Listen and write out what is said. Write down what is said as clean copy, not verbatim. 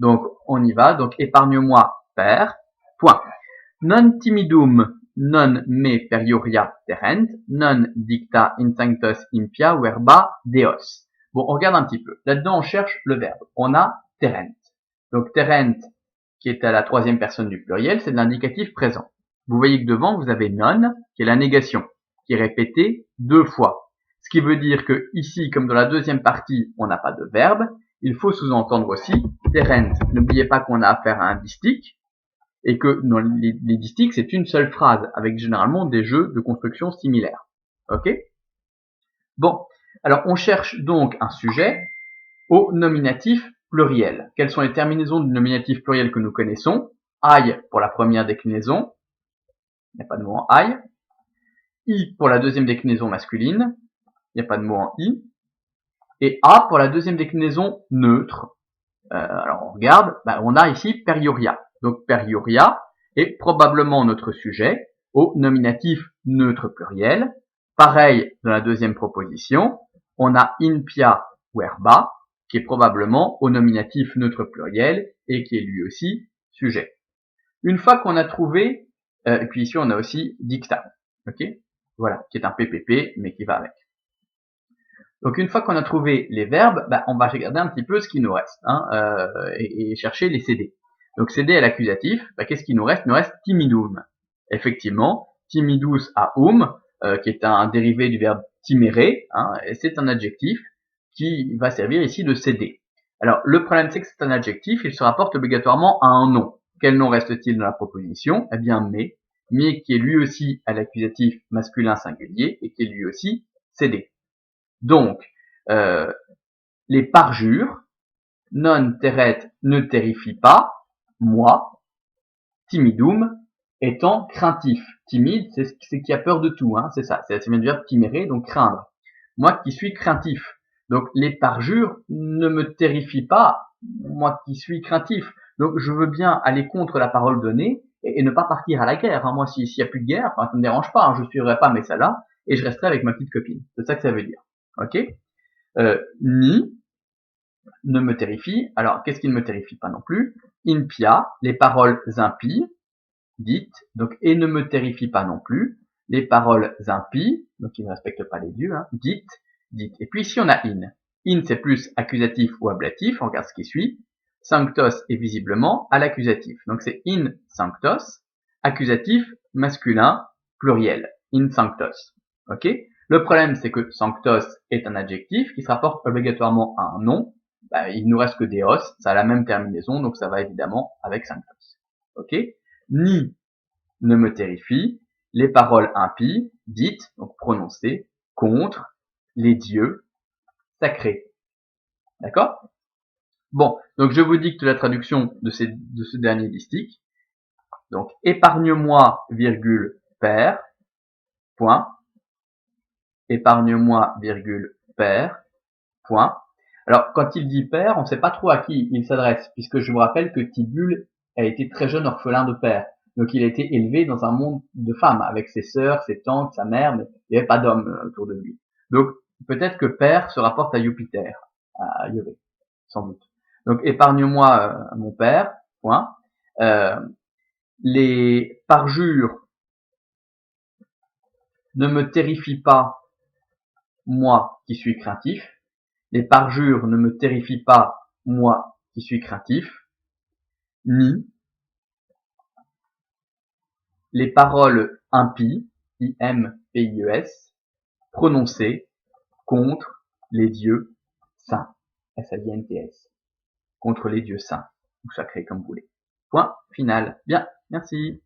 Donc, on y va. Donc, épargne-moi, père. Point. Non timidum non me perioria terrent, non dicta insanctos impia verba deos. Bon, on regarde un petit peu. Là-dedans, on cherche le verbe. On a terrent. Donc, terrent, qui est à la troisième personne du pluriel, c'est de l'indicatif présent. Vous voyez que devant, vous avez non, qui est la négation, qui est répétée 2 fois. Ce qui veut dire que ici, comme dans la deuxième partie, on n'a pas de verbe, il faut sous-entendre aussi terrent. N'oubliez pas qu'on a affaire à un distique, et que dans les distiques, c'est une seule phrase, avec généralement des jeux de construction similaires. Ok? Bon, alors on cherche donc un sujet au nominatif pluriel. Quelles sont les terminaisons du nominatif pluriel que nous connaissons? I pour la première déclinaison, il n'y a pas de mot en I. I pour la deuxième déclinaison masculine, il n'y a pas de mot en I. Et A pour la deuxième déclinaison neutre. Alors on regarde, on a ici perioria. Donc perioria est probablement notre sujet au nominatif neutre pluriel. Pareil dans la deuxième proposition, on a impia verba qui est probablement au nominatif neutre pluriel et qui est lui aussi sujet. Une fois qu'on a trouvé, et puis ici on a aussi dicta, ok, voilà, qui est un PPP mais qui va avec. Donc une fois qu'on a trouvé les verbes, on va regarder un petit peu ce qui nous reste et chercher les CD. Donc CD à l'accusatif, qu'est-ce qui nous reste? Il nous reste timidum. Effectivement, timidus a qui est un dérivé du verbe timere, et c'est un adjectif qui va servir ici de CD. Alors le problème c'est que c'est un adjectif, il se rapporte obligatoirement à un nom. Quel nom reste-t-il dans la proposition? Eh bien mais qui est lui aussi à l'accusatif masculin singulier et qui est lui aussi CD. Donc, les parjures, non terret ne terrifie pas, moi, timidum, étant craintif. Timide, c'est qui a peur de tout, c'est ça, c'est le verbe timere, donc craindre. Moi qui suis craintif. Donc les parjures ne me terrifient pas, moi qui suis craintif. Donc je veux bien aller contre la parole donnée et ne pas partir à la guerre. Moi, s'il y a plus de guerre, ça me dérange pas, je suivrai pas mes salas et je resterai avec ma petite copine. C'est ça que ça veut dire. Ok? Ni ne me terrifie. Alors, qu'est-ce qui ne me terrifie pas non plus? Impia, les paroles impies, dites, donc, et ne me terrifie pas non plus. Les paroles impies, donc qui ne respectent pas les dieux, dites. Et puis ici, on a in. In, c'est plus accusatif ou ablatif, on regarde ce qui suit. Sanctos est visiblement à l'accusatif. Donc c'est in sanctos, accusatif masculin pluriel. In sanctos. Ok? Le problème, c'est que sanctos est un adjectif qui se rapporte obligatoirement à un nom. Il nous reste que deos, ça a la même terminaison, donc ça va évidemment avec sanctos. Ok? Ni ne me terrifie, les paroles impies, dites, donc prononcées, contre les dieux sacrés. D'accord? Bon, donc je vous dicte la traduction de ce dernier distique. Donc, épargne-moi, virgule, père, point. Épargne-moi, virgule, père, point. Alors, quand il dit père, on ne sait pas trop à qui il s'adresse, puisque je vous rappelle que Tibulle a été très jeune orphelin de père. Donc, il a été élevé dans un monde de femmes, avec ses sœurs, ses tantes, sa mère, mais il n'y avait pas d'hommes autour de lui. Donc, peut-être que père se rapporte à Jupiter, à Yahvé, sans doute. Donc, épargne-moi mon père, point. Les parjures ne me terrifient pas, moi qui suis craintif. Les parjures ne me terrifient pas, moi qui suis craintif. Ni les paroles impies, I-M-P-I-E-S, prononcées contre les dieux saints, S-A-I-N-T-S, contre les dieux saints, ou sacrés comme vous voulez. Point final. Bien, merci.